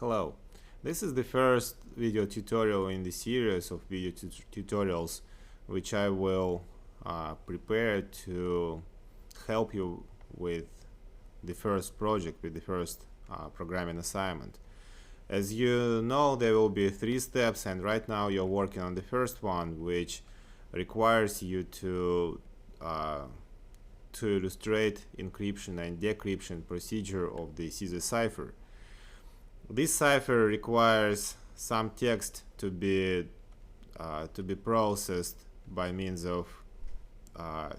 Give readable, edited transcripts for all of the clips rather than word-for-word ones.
Hello, this is the first video tutorial in the series of video tutorials which I will prepare to help you with the first project, with the first programming assignment. As you know, there will be 3 steps, and right now you're working on the first one, which requires you to illustrate encryption and decryption procedure of the CZ cipher. This cipher requires some text to be processed by means of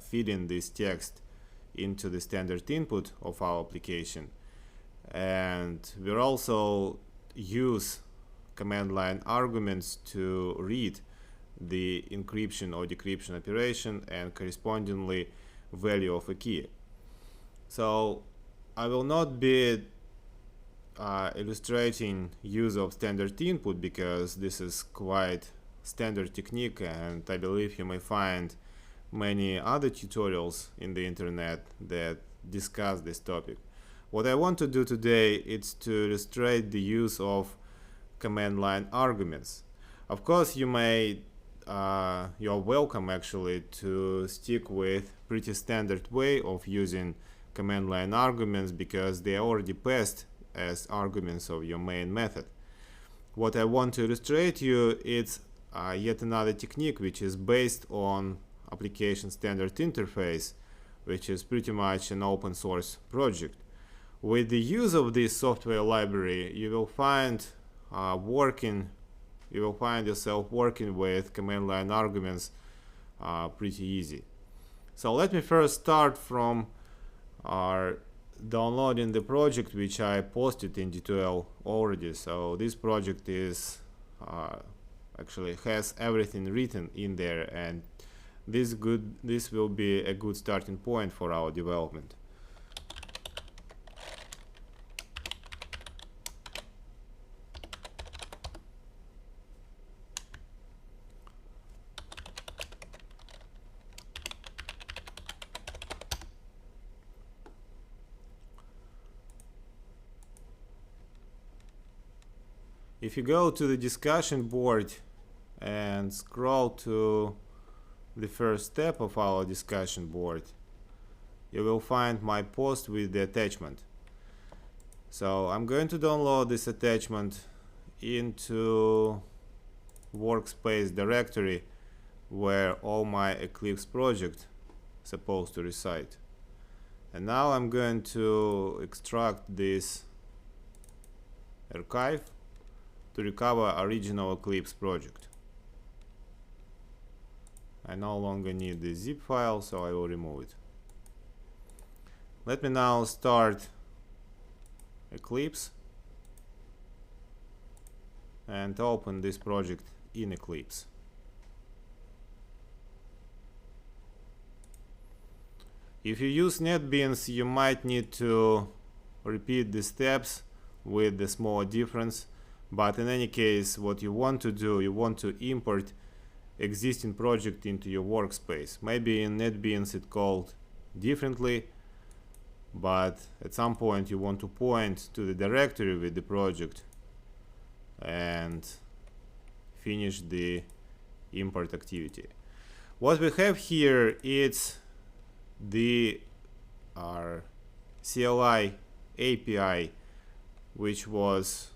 feeding this text into the standard input of our application, and we'll also use command line arguments to read the encryption or decryption operation and correspondingly value of a key. So I will not be illustrating use of standard input because this is quite standard technique, and I believe you may find many other tutorials in the internet that discuss this topic. What I want to do today is to illustrate the use of command line arguments. Of course, you're welcome actually to stick with pretty standard way of using command line arguments because they are already passed as arguments of your main method. What I want to illustrate you is yet another technique which is based on application standard interface, which is pretty much an open source project. With the use of this software library, you will find yourself working with command line arguments pretty easy. So let me first start from downloading the project which I posted in detail already. So this project is actually has everything written in there, and this will be a good starting point for our development. If you go to the discussion board and scroll to the first step of our discussion board, you will find my post with the attachment. So I'm going to download this attachment into workspace directory where all my Eclipse project is supposed to reside. And now I'm going to extract this archive to recover original Eclipse project. I no longer need the zip file, so I will remove it. Let me now start Eclipse and open this project in Eclipse. If you use NetBeans, you might need to repeat the steps with the small difference. But in any case, what you want to do, you want to import existing project into your workspace. Maybe in NetBeans it's called differently, but at some point you want to point to the directory with the project and finish the import activity. What we have here is the CLI API, which was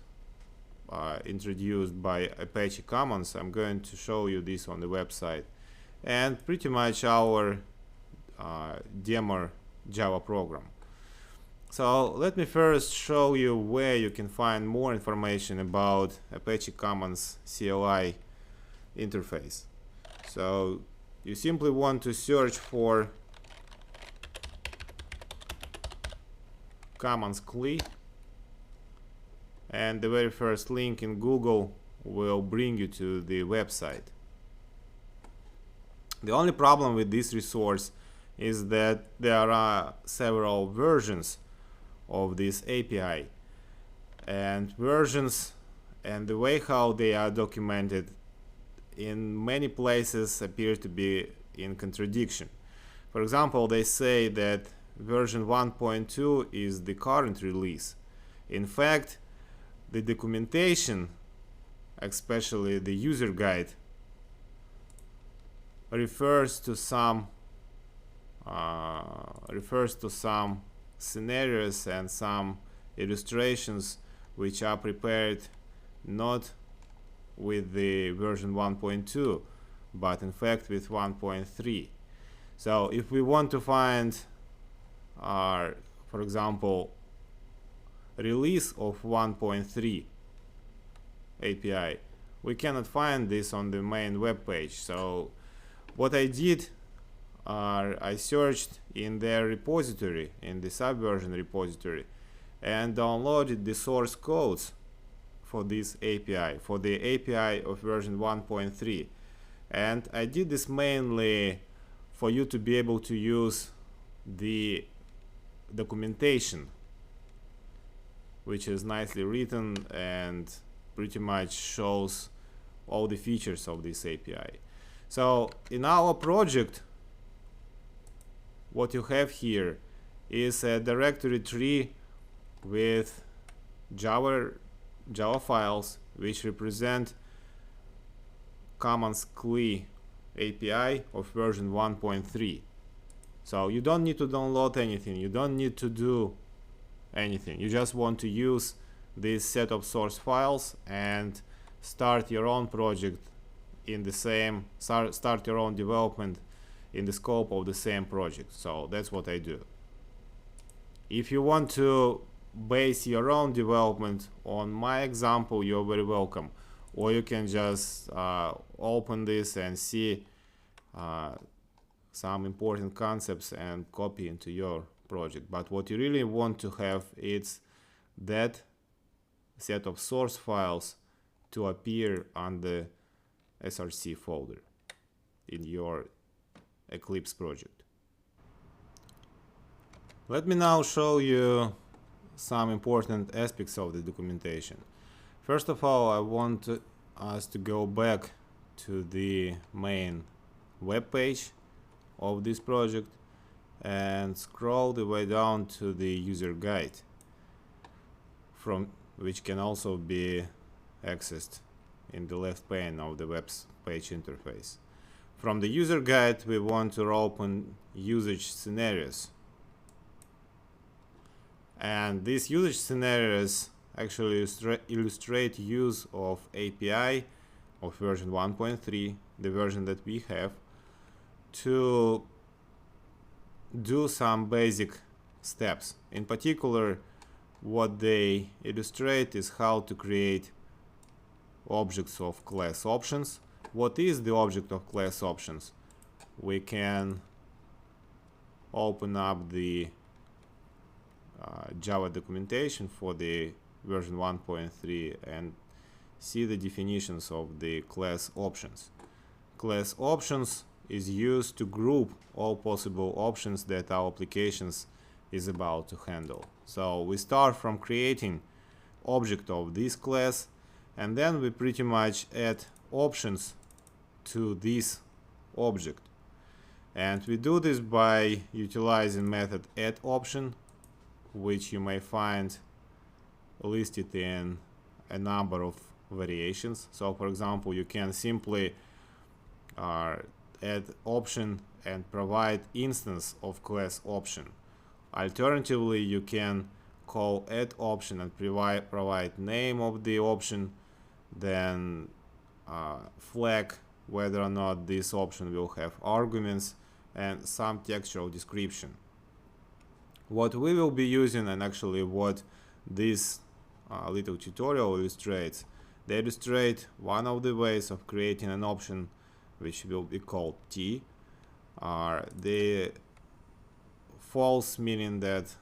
introduced by Apache Commons. I'm going to show you this on the website, and pretty much our demo Java program. So let me first show you where you can find more information about Apache Commons CLI interface. So you simply want to search for Commons CLI, and the very first link in Google will bring you to the website. The only problem with this resource is that there are several versions of this API, and versions and the way how they are documented in many places appear to be in contradiction. For example, they say that version 1.2 is the current release. In fact, the documentation, especially the user guide, refers to some scenarios and some illustrations which are prepared not with the version 1.2 but in fact with 1.3. So if we want to find for example release of 1.3 API, we cannot find this on the main web page. So what I did, I searched in their repository, in the subversion repository, and downloaded the source codes for this API, for the API of version 1.3. And I did this mainly for you to be able to use the documentation, which is nicely written and pretty much shows all the features of this API. So in our project, what you have here is a directory tree with Java files which represent Commons CLI API of version 1.3. So you don't need to download anything, you don't need to do anything. You just want to use this set of source files and start your own project in the same, start your own development in the scope of the same project. So that's what I do. If you want to base your own development on my example, you're very welcome. Or you can just open this and see some important concepts and copy into your project. But what you really want to have is that set of source files to appear on the src folder in your Eclipse project. Let me now show you some important aspects of the documentation. First of all, I want us to go back to the main web page of this project and scroll the way down to the user guide, from which can also be accessed in the left pane of the web page interface. From the user guide, we want to open usage scenarios, and these usage scenarios actually illustrate use of API of version 1.3, the version that we have, to do some basic steps. In particular, what they illustrate is how to create objects of class options. What is the object of class options? We can open up the Java documentation for the version 1.3 and see the definitions of the class options. Class options is used to group all possible options that our applications is about to handle. So we start from creating object of this class, and then we pretty much add options to this object. And we do this by utilizing method addOption, which you may find listed in a number of variations. So for example, you can simply add option and provide instance of class option. Alternatively, you can call addOption and provide name of the option, then flag whether or not this option will have arguments and some textual description. What we will be using, and actually what this little tutorial illustrates, they illustrate one of the ways of creating an option which will be called T. The false meaning that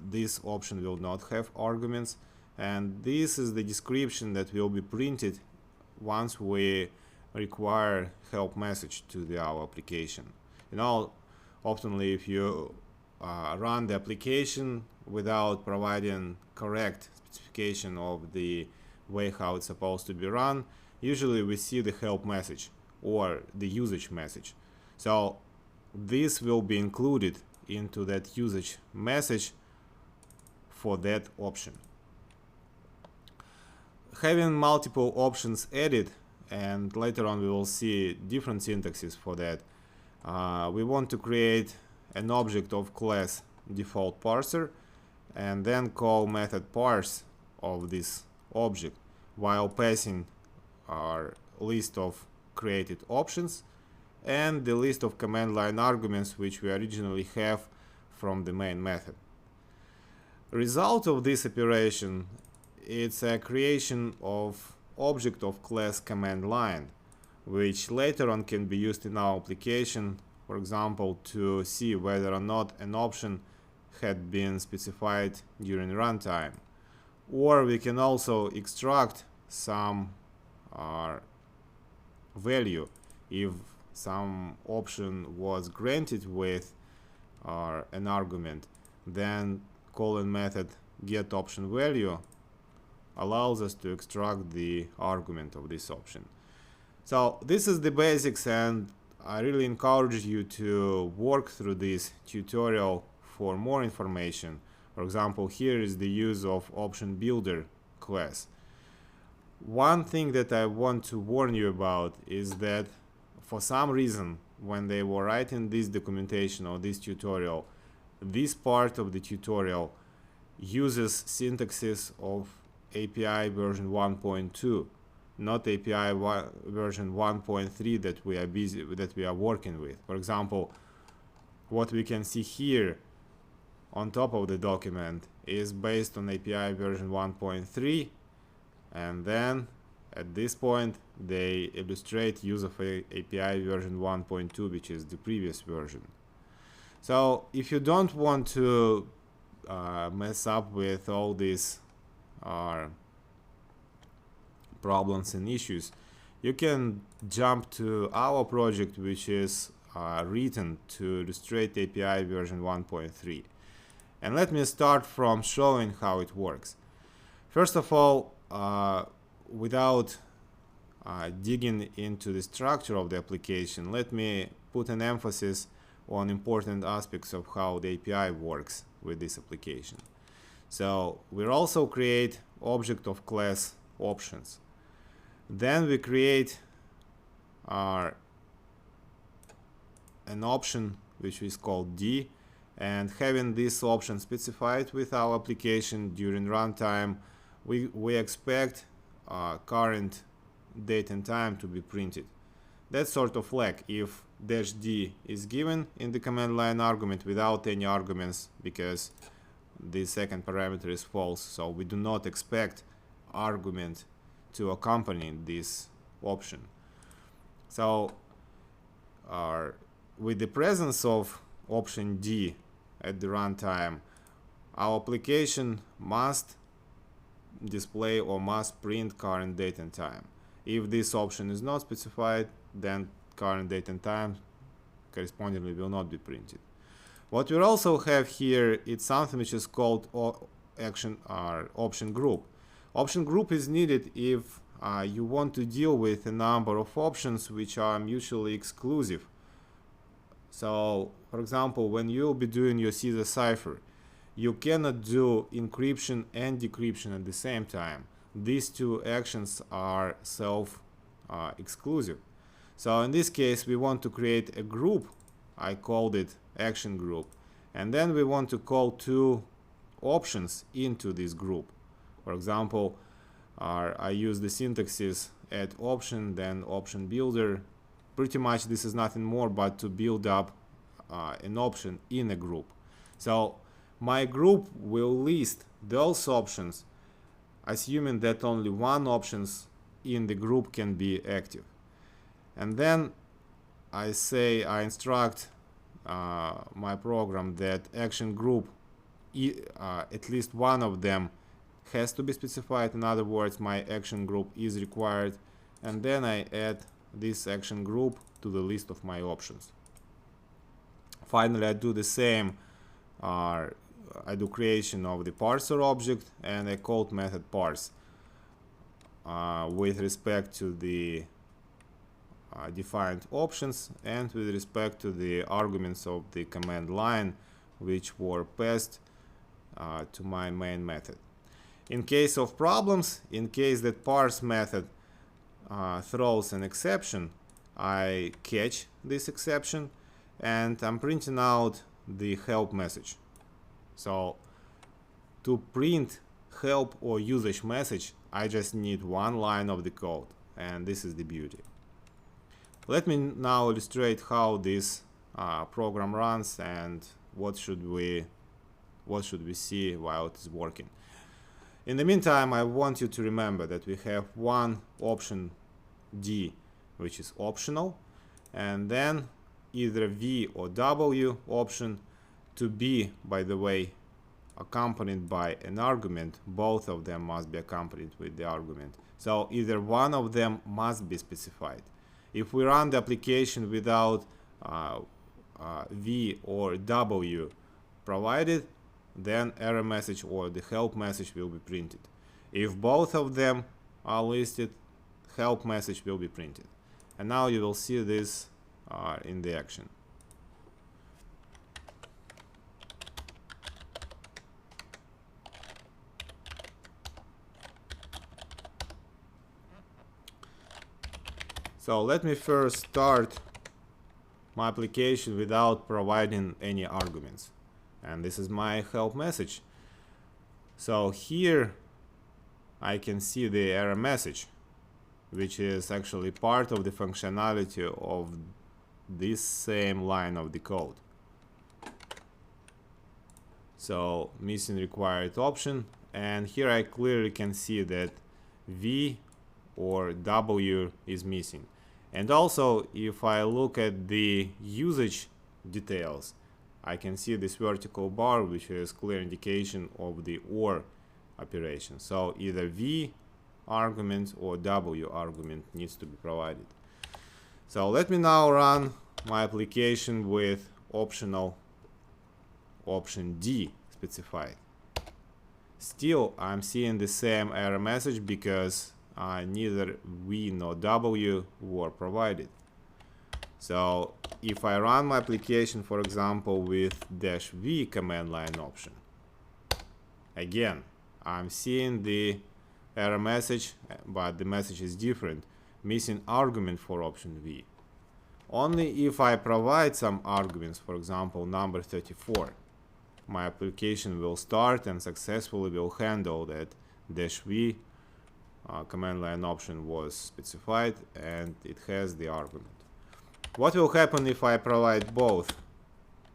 this option will not have arguments, and this is the description that will be printed once we require help message to our application. You know, often if you run the application without providing correct specification of the way how it's supposed to be run, usually we see the help message or the usage message. So this will be included into that usage message for that option. Having multiple options added, and later on we will see different syntaxes for that, we want to create an object of class default parser and then call method parse of this object while passing our list of created options and the list of command line arguments which we originally have from the main method. Result of this operation, it's a creation of object of class command line, which later on can be used in our application, for example, to see whether or not an option had been specified during runtime. Or we can also extract some value if some option was granted with an argument. Then calling method get option value allows us to extract the argument of this option. So this is the basics, and I really encourage you to work through this tutorial for more information. For example, here is the use of option builder class. One thing that I want to warn you about is that for some reason when they were writing this documentation or this tutorial, this part of the tutorial uses syntaxes of API version 1.2, not API version 1.3 that we are working with. For example, what we can see here on top of the document is based on API version 1.3, and then at this point they illustrate use of API version 1.2, which is the previous version. So if you don't want to mess up with all these problems and issues, you can jump to our project, which is written to illustrate API version 1.3. And let me start from showing how it works. First of all, without digging into the structure of the application, let me put an emphasis on important aspects of how the API works with this application. So we also create object of class options. Then we create an option which is called D, and having this option specified with our application during runtime, we expect current date and time to be printed. That's sort of like if -d is given in the command line argument without any arguments, because the second parameter is false, so we do not expect argument to accompany this option. So with the presence of option D at the runtime, our application must display or must print current date and time. If this option is not specified, then current date and time correspondingly will not be printed. What we also have here is something which is called option group. Option group is needed if you want to deal with a number of options which are mutually exclusive. So, for example, when you'll be doing your Caesar cipher, you cannot do encryption and decryption at the same time. These two actions are self-exclusive. So in this case, we want to create a group. I called it action group. And then we want to call two options into this group. For example, I use the syntaxes add option, then option builder. Pretty much this is nothing more but to build up an option in a group. So my group will list those options, assuming that only one options in the group can be active. And then I instruct my program that action group, at least one of them has to be specified. In other words, my action group is required, and then I add this action group to the list of my options. Finally, I do the same. I do creation of the parser object, and I called method parse with respect to the defined options and with respect to the arguments of the command line which were passed to my main method. In case of problems, in case that parse method throws an exception, I catch this exception and I'm printing out the help message. So to print help or usage message, I just need one line of the code, and this is the beauty. Let me now illustrate how this program runs and what should we see while it is working. In the meantime, I want you to remember that we have one option D, which is optional, and then either V or W option to be, by the way, accompanied by an argument. Both of them must be accompanied with the argument. So either one of them must be specified. If we run the application without V or W provided, then error message or the help message will be printed. If both of them are listed, help message will be printed. And now you will see this in the action. So let me first start my application without providing any arguments. And this is my help message. So here I can see the error message, which is actually part of the functionality of this same line of the code. So missing required option, and here I clearly can see that V or W is missing. And also, if I look at the usage details, I can see this vertical bar, which is clear indication of the OR operation. So either V argument or W argument needs to be provided. So let me now run my application with optional option D specified. Still, I'm seeing the same error message because neither V nor W were provided. So if I run my application, for example, with -V command line option, again, I'm seeing the error message, but the message is different, missing argument for option V. Only if I provide some arguments, for example, number 34, my application will start and successfully will handle that -V command line option was specified and it has the argument. What will happen if I provide both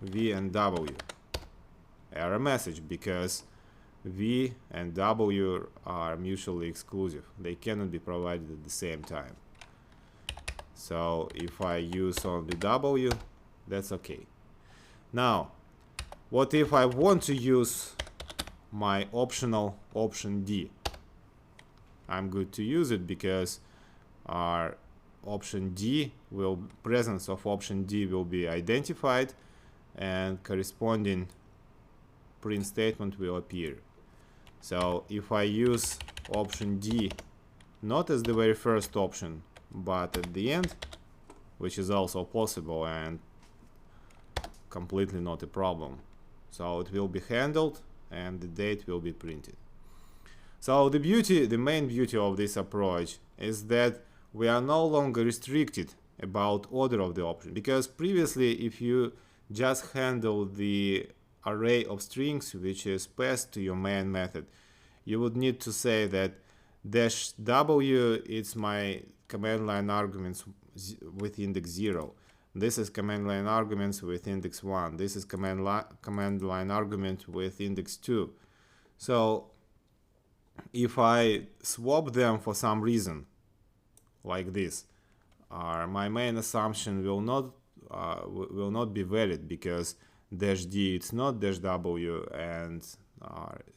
V and W? Error message, because V and W are mutually exclusive. They cannot be provided at the same time. So if I use only W, that's okay. Now, what if I want to use my optional option D? I'm good to use it because our presence of option D will be identified and corresponding print statement will appear. So if I use option D not as the very first option but at the end, which is also possible and completely not a problem, so it will be handled and the date will be printed. So the main beauty of this approach is that we are no longer restricted about order of the option, because previously if you just handle the array of strings which is passed to your main method, you would need to say that -W is my command line arguments with index 0. This is command line arguments with index 1. This is command line argument with index 2. So if I swap them for some reason, like this, my main assumption will not be valid, because -D it's not -W, and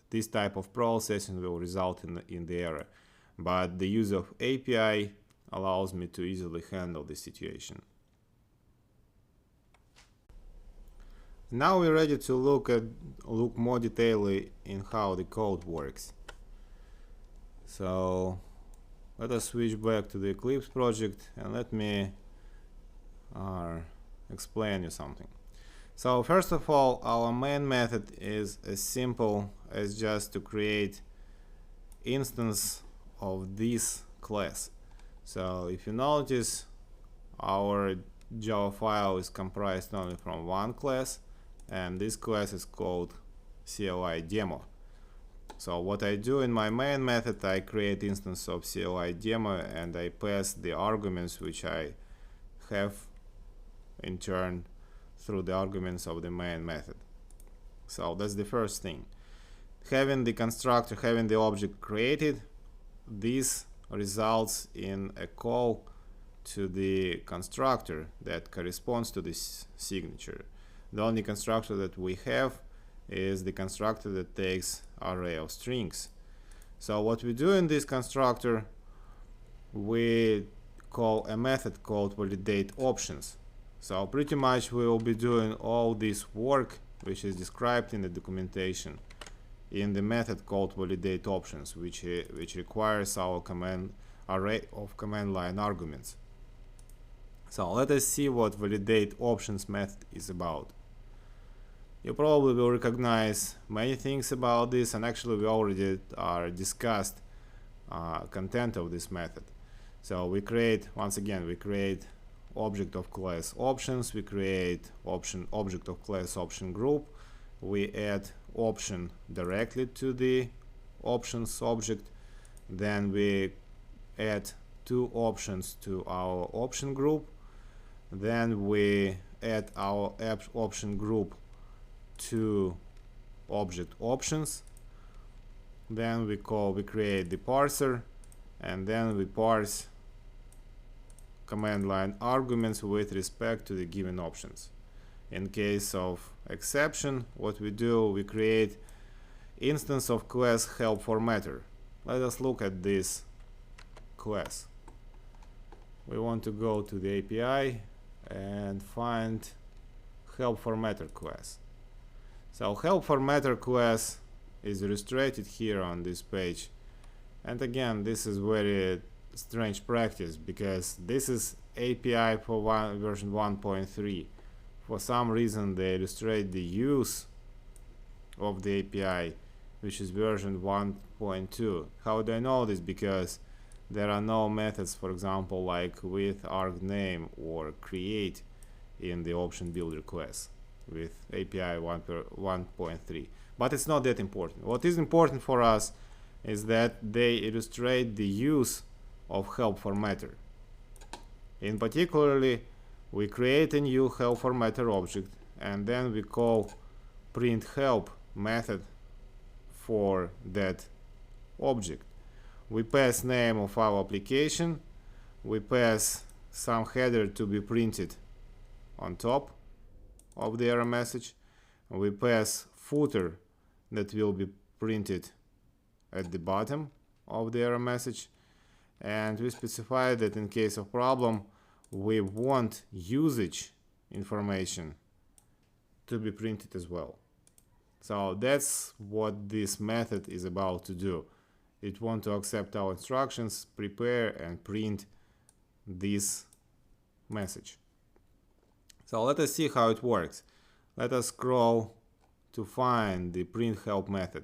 this type of processing will result in the error. But the use of API allows me to easily handle this situation. Now we're ready to look more detailedly in how the code works. So let us switch back to the Eclipse project and let me explain you something. So first of all, our main method is as simple as just to create instance of this class. So if you notice, our Java file is comprised only from one class, and this class is called CLI demo. So what I do in my main method, I create instance of CLI demo and I pass the arguments which I have in turn through the arguments of the main method. So that's the first thing. Having the constructor, having the object created, this results in a call to the constructor that corresponds to this signature. The only constructor that we have is the constructor that takes array of strings. So what we do in this constructor, we call a method called validate options. So pretty much we will be doing all this work which is described in the documentation in the method called validate options, which requires our array of command line arguments. So let us see what validate options method is about. You probably will recognize many things about this, and actually we already discussed content of this method. So we create, once again, we create object of class options, we create object of class option group, we add option directly to the options object, then we add two options to our option group, then we add our option group to object options, then we create the parser, and then we parse command line arguments with respect to the given options. In case of exception, what we do, we create instance of class help formatter. Let us look at this class. We want to go to the API and find help formatter class. So help formatter class is illustrated here on this page, and again this is very strange practice because this is API for version 1.3. For some reason they illustrate the use of the API, which is version 1.2. How do I know this? Because there are no methods, for example, like with argname or create in the option builder class with API 1.3. But it's not that important. What is important for us is that they illustrate the use of help formatter. In particularly, we create a new help formatter object, and then we call print help method for that object. We pass name of our application, we pass some header to be printed on top of the error message, and we pass footer that will be printed at the bottom of the error message, and we specify that in case of problem we want usage information to be printed as well. So that's what this method is about to do. It wants to accept our instructions, prepare and print this message. So let us see how it works. Let us scroll to find the print help method.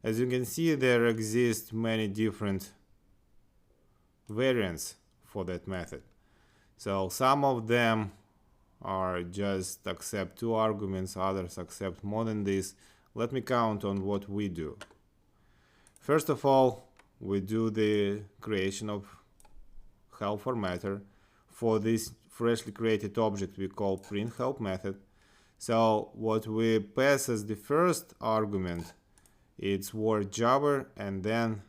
As you can see, there exist many different variants for that method. So some of them are just accept two arguments, others accept more than this. Let me count on what we do. First of all, we do the creation of help formatter. For this freshly created object we call print help method. So what we pass as the first argument, it's word jobber, and then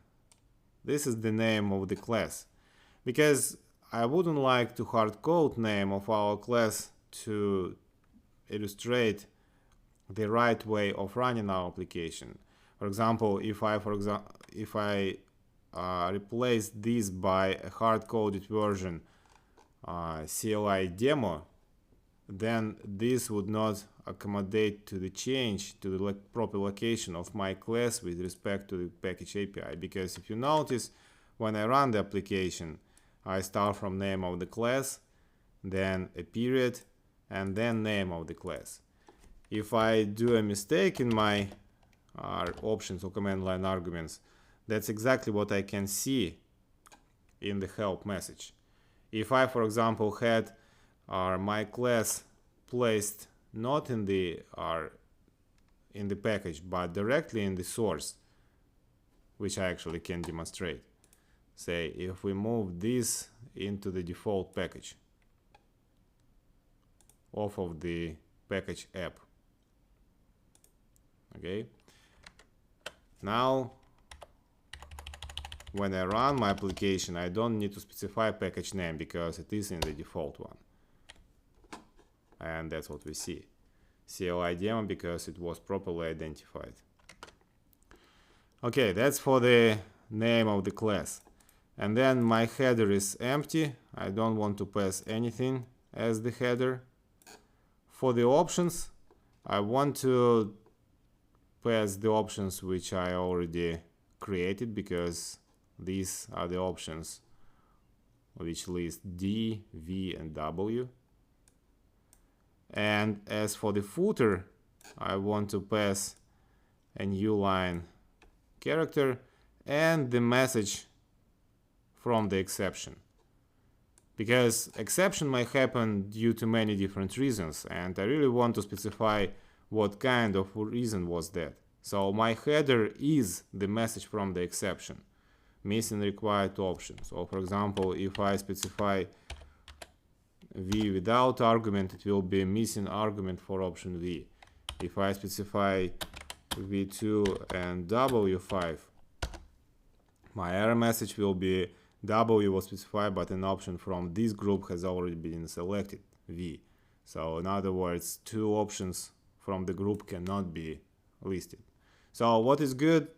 this is the name of the class. Because I wouldn't like to hard code name of our class to illustrate the right way of running our application. For example, if I replace this by a hard-coded version CLI demo, then this would not accommodate to the change to the proper location of my class with respect to the package API. Because if you notice, when I run the application, I start from name of the class, then a period, and then name of the class. If I do a mistake in my options or command line arguments, That's exactly what I can see in the help message. If I, for example, had my class placed not in the package but directly in the source, which I actually can demonstrate. Say if we move this into the default package off of the package app. Okay, now when I run my application, I don't need to specify package name because it is in the default one, and that's what we see. CLI demo because it was properly identified. Okay, that's for the name of the class. And then my header is empty. I don't want to pass anything as the header. For the options, I want to pass the options which I already created, because these are the options which list D, V, and W. And as for the footer, I want to pass a new line character and the message from the exception, because exception might happen due to many different reasons, and I really want to specify what kind of reason was that. So my header is the message from the exception, missing required options. So for example, if I specify V without argument, it will be missing argument for option V. If I specify V2 and W5, my error message will be W was specified, but an option from this group has already been selected, V. So in other words, two options from the group cannot be listed. So what is good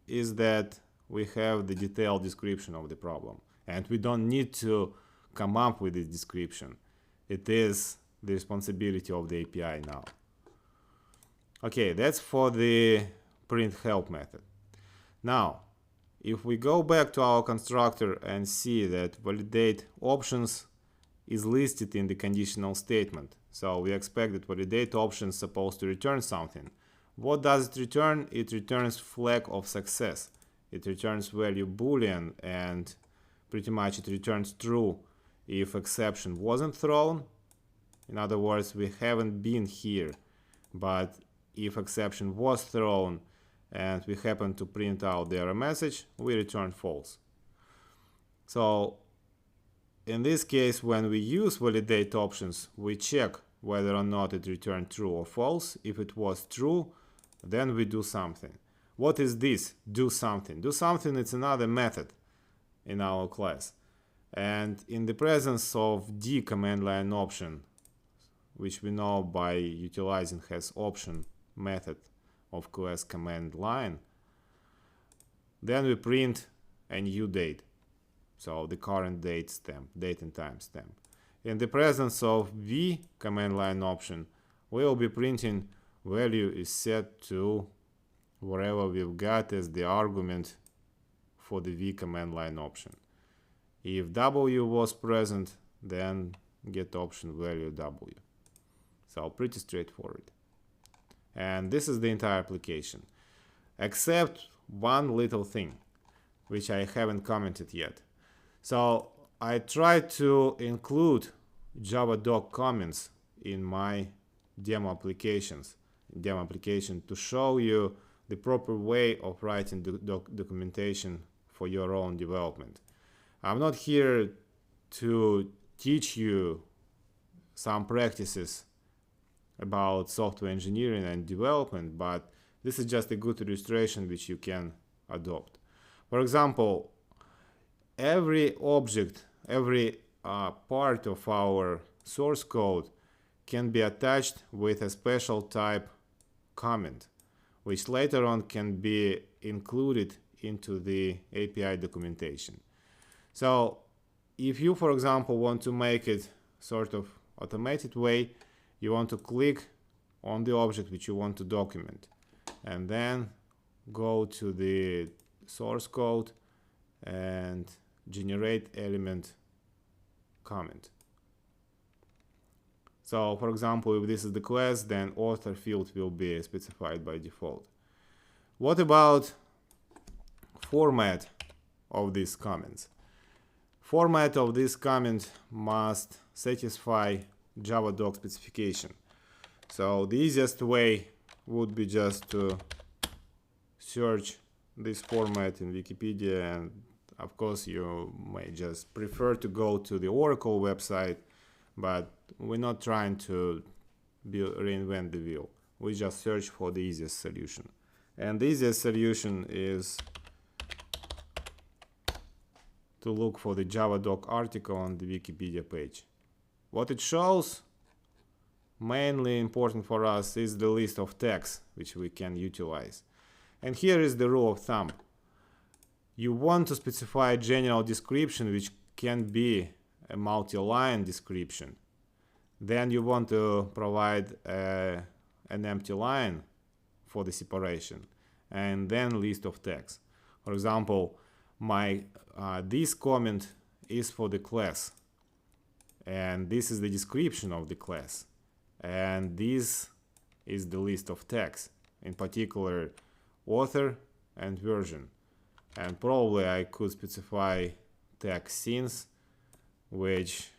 is that we have the detailed description of the problem, and we don't need to come up with this description. It is the responsibility of the API now. Okay, that's for the print help method. Now, if we go back to our constructor and see that validate options is listed in the conditional statement, so we expect that validate option is supposed to return something. What does it return? It returns flag of success. It returns value boolean, and pretty much it returns true if exception wasn't thrown. In other words, we haven't been here, but if exception was thrown and we happen to print out the error message, we return false. So in this case, when we use validate options, we check whether or not it returned true or false. If it was true, then we do something. What is this? Do something. Do something, it's another method in our class. And in the presence of D command line option, which we know by utilizing has option method of class command line, then we print a new date. So the current date stamp, date and time stamp. In the presence of V command line option, we will be printing value is set to wherever we've got as the argument for the V command line option. If W was present, then get option value W. So pretty straightforward. And this is the entire application, except one little thing, which I haven't commented yet. So I tried to include Java doc comments in my demo application to show you the proper way of writing the documentation for your own development. I'm not here to teach you some practices about software engineering and development, but this is just a good illustration which you can adopt. For example, every object, every part of our source code can be attached with a special type comment, which later on can be included into the API documentation. So if you, for example, want to make it sort of automated way, you want to click on the object which you want to document, and then go to the source code and generate element comment. So for example, if this is the class, then author field will be specified by default. What about format of these comments. Format of this comment must satisfy Java doc specification. So the easiest way would be just to search this format in Wikipedia, and of course you may just prefer to go to the Oracle website, but we're not trying to reinvent the wheel. We just search for the easiest solution. And the easiest solution is to look for the JavaDoc article on the Wikipedia page. What it shows, mainly important for us, is the list of tags which we can utilize. And here is the rule of thumb. You want to specify a general description which can be a multi-line description. Then you want to provide an empty line for the separation, and then list of tags. For example, this comment is for the class, and this is the description of the class, and this is the list of tags, in particular author and version. And probably I could specify tag since, which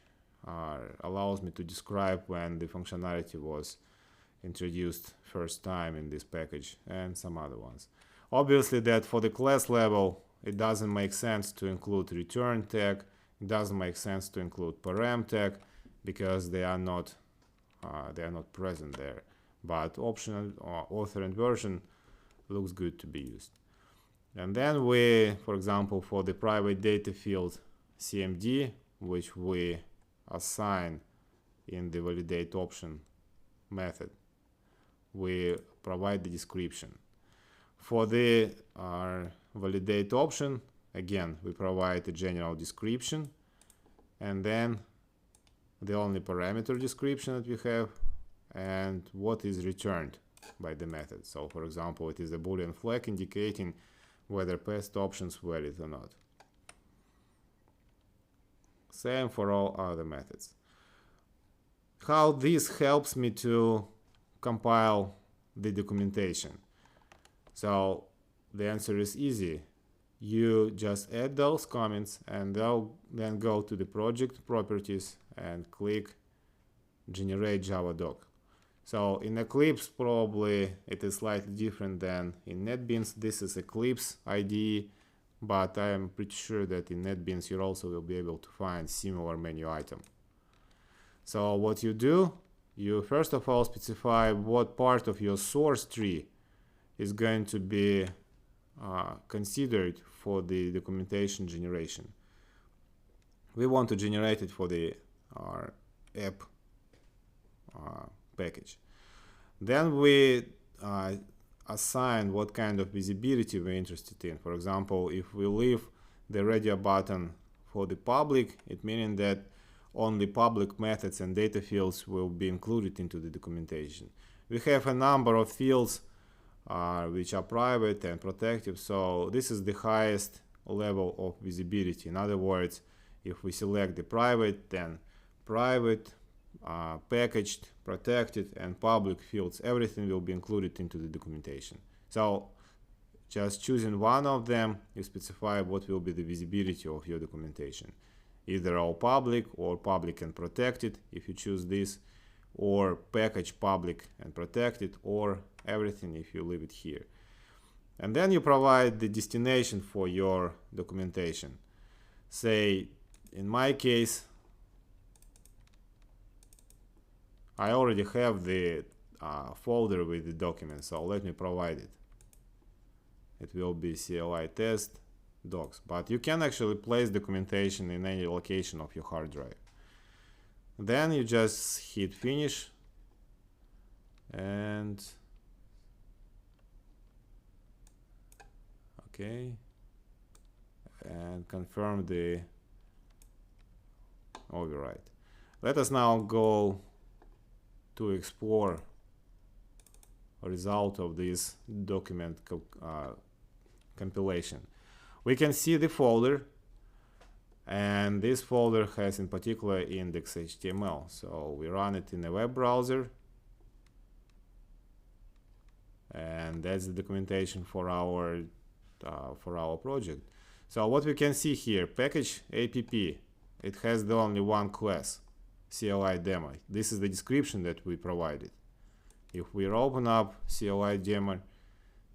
allows me to describe when the functionality was introduced first time in this package, and some other ones. Obviously that for the class level it doesn't make sense to include return tag, it doesn't make sense to include param tag, because they are not present there. But optional author and version looks good to be used. And then we, for example, for the private data field CMD, which we assign in the validate option method, we provide the description. For the validate option, again, we provide a general description, and then the only parameter description that we have, and what is returned by the method. So for example, it is a Boolean flag indicating whether past options valid or not. Same for all other methods. How this helps me to compile the documentation? So the answer is easy. You just add those comments and then go to the project properties and click generate Java doc. So in Eclipse probably it is slightly different than in NetBeans. This is Eclipse IDE, but I am pretty sure that in NetBeans you also will be able to find similar menu item. So what you do, you first of all specify what part of your source tree is going to be considered for the documentation generation. We want to generate it for the app package. Then we assign what kind of visibility we're interested in. For example, if we leave the radio button for the public, it means that only public methods and data fields will be included into the documentation. We have a number of fields which are private and protected, so this is the highest level of visibility. In other words, if we select the private, then private, packaged, protected, and public fields, everything will be included into the documentation. So just choosing one of them, you specify what will be the visibility of your documentation. Either all public or public and protected if you choose this, or package public and protected, or everything if you leave it here. And then you provide the destination for your documentation. Say, in my case, I already have the folder with the document, so let me provide it. It will be CLI test docs, but you can actually place documentation in any location of your hard drive. Then you just hit finish and okay, and confirm the override. Let us now go to explore a result of this document compilation. We can see the folder, and this folder has in particular index.html. So we run it in a web browser, and that's the documentation for our for our project. So what we can see here, package app, it has the only one class, CLI demo. This is the description that we provided. If we open up CLI demo,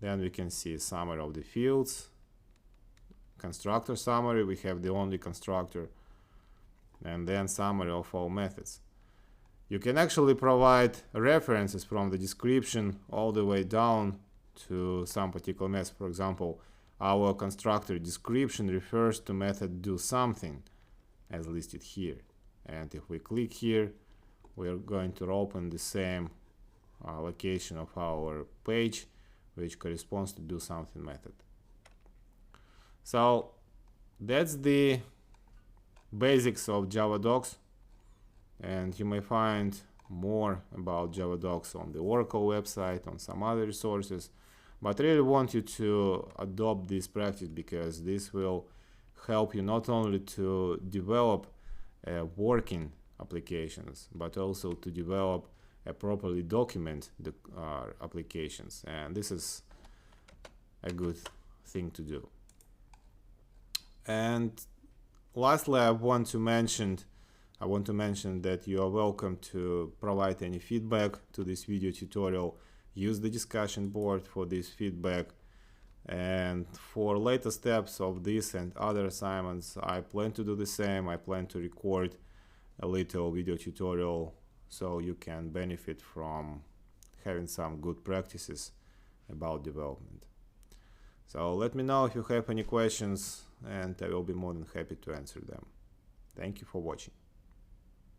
then we can see summary of the fields, constructor summary, we have the only constructor, and then summary of all methods. You can actually provide references from the description all the way down to some particular method. For example, our constructor description refers to method do something as listed here. And if we click here, we're going to open the same location of our page, which corresponds to do something method. So that's the basics of Java docs, and you may find more about Java docs on the Oracle website, on some other resources, but I really want you to adopt this practice, because this will help you not only to develop working applications, but also to develop properly document the applications, and this is a good thing to do. And lastly, I want to mention that you are welcome to provide any feedback to this video tutorial. Use the discussion board for this feedback, and for later steps of this and other assignments, I plan to do the same. I plan to record a little video tutorial so you can benefit from having some good practices about development. So let me know if you have any questions, and I will be more than happy to answer them. Thank you for watching.